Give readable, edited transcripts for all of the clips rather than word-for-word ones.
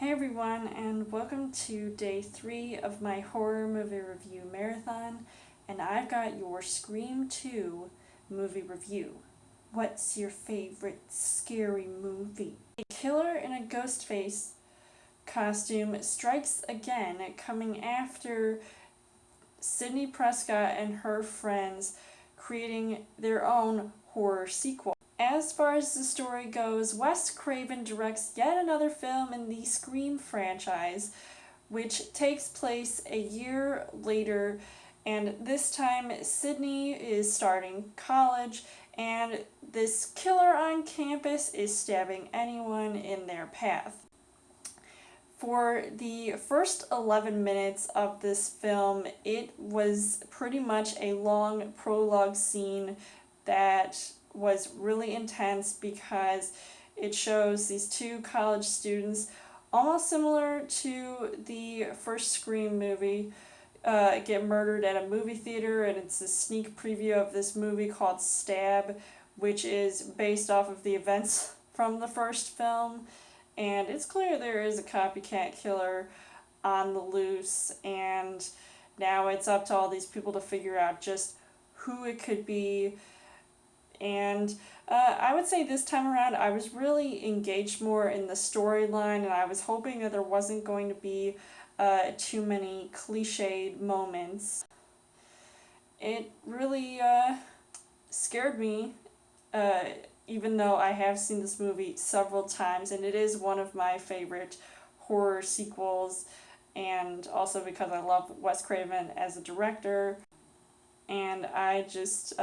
Hey everyone, and welcome to day 3 of my horror movie review marathon, and I've got your Scream 2 movie review. What's your favorite scary movie? A killer in a ghost face costume strikes again, coming after Sidney Prescott and her friends, creating their own horror sequel. As far as the story goes, Wes Craven directs yet another film in the Scream franchise, which takes place a year later, and this time Sidney is starting college, and this killer on campus is stabbing anyone in their path. For the first 11 minutes of this film, it was pretty much a long prologue scene that was really intense because it shows these two college students, almost similar to the first Scream movie, get murdered at a movie theater, and it's a sneak preview of this movie called Stab, which is based off of the events from the first film, and it's clear there is a copycat killer on the loose, and now it's up to all these people to figure out just who it could be. And I would say this time around I was really engaged more in the storyline, and I was hoping that there wasn't going to be too many cliched moments. It really scared me, even though I have seen this movie several times, and it is one of my favorite horror sequels, and also because I love Wes Craven as a director, and I just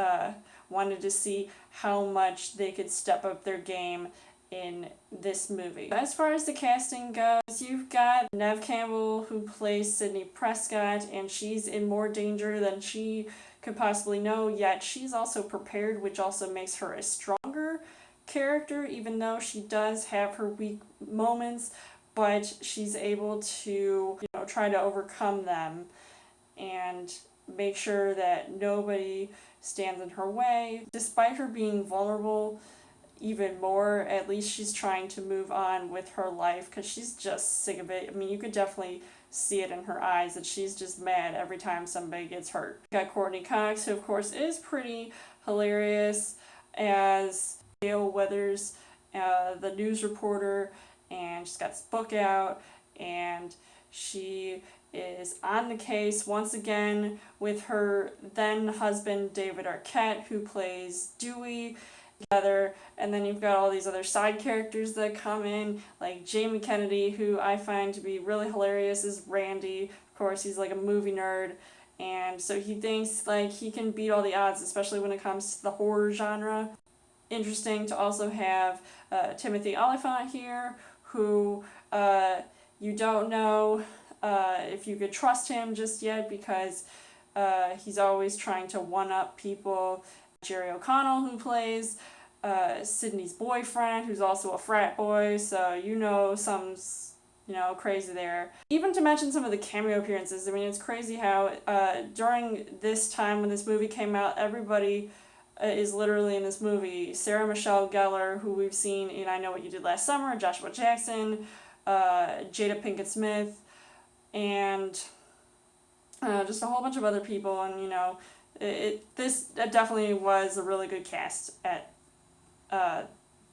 wanted to see how much they could step up their game in this movie. As far as the casting goes, you've got Neve Campbell, who plays Sidney Prescott, and she's in more danger than she could possibly know, yet she's also prepared, which also makes her a stronger character, even though she does have her weak moments, but she's able to, try to overcome them and make sure that nobody stands in her way. Despite her being vulnerable even more, at least she's trying to move on with her life because she's just sick of it. I mean, you could definitely see it in her eyes that she's just mad every time somebody gets hurt. We've got Courteney Cox, who of course is pretty hilarious as Gail Weathers, the news reporter, and she's got this book out, and she is on the case once again with her then husband David Arquette, who plays Dewey, together. And then you've got all these other side characters that come in, like Jamie Kennedy, who I find to be really hilarious as Randy. Of course, he's like a movie nerd, and so he thinks like he can beat all the odds, especially when it comes to the horror genre. Interesting to also have Timothy Olyphant here, who you don't know if you could trust him just yet, because he's always trying to one-up people. Jerry O'Connell, who plays Sidney's boyfriend, who's also a frat boy, so something's crazy there. Even to mention some of the cameo appearances, I mean, it's crazy how during this time when this movie came out, everybody is literally in this movie. Sarah Michelle Gellar, who we've seen in I Know What You Did Last Summer, Joshua Jackson, Jada Pinkett Smith, and just a whole bunch of other people, and this definitely was a really good cast at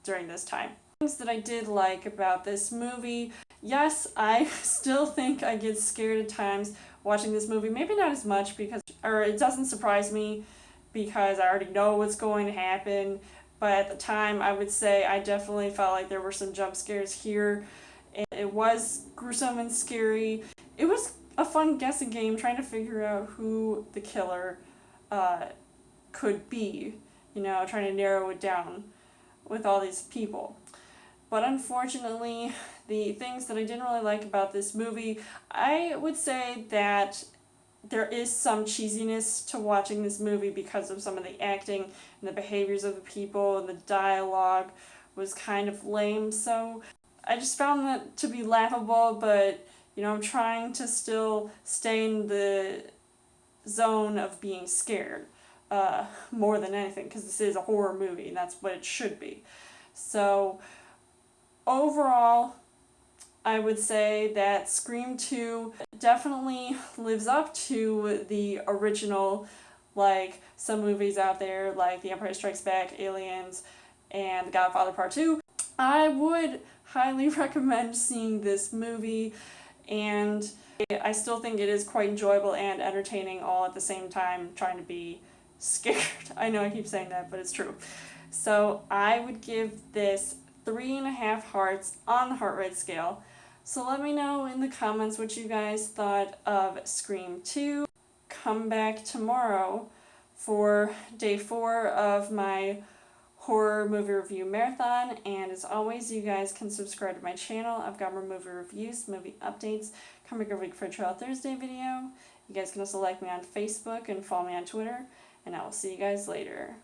during this time. Things that I did like about this movie: yes, I still think I get scared at times watching this movie. Maybe not as much or it doesn't surprise me because I already know what's going to happen. But at the time, I would say I definitely felt like there were some jump scares here. It was gruesome and scary. It was a fun guessing game trying to figure out who the killer could be, trying to narrow it down with all these people. But unfortunately, the things that I didn't really like about this movie, I would say that there is some cheesiness to watching this movie because of some of the acting and the behaviors of the people, and the dialogue was kind of lame, so I just found that to be laughable, but I'm trying to still stay in the zone of being scared more than anything, because this is a horror movie and that's what it should be. So overall, I would say that Scream 2 definitely lives up to the original, like some movies out there like The Empire Strikes Back, Aliens, and The Godfather Part 2. I would highly recommend seeing this movie, and I still think it is quite enjoyable and entertaining all at the same time, trying to be scared. I know I keep saying that, but it's true. So I would give this 3.5 hearts on the heart rate scale. So let me know in the comments what you guys thought of Scream 2. Come back tomorrow for day 4 of my horror movie review marathon, and as always, you guys can subscribe to my channel. I've got more movie reviews, movie updates coming every week for a Trail Thursday video. You guys can also like me on Facebook and follow me on Twitter, and I will see you guys later.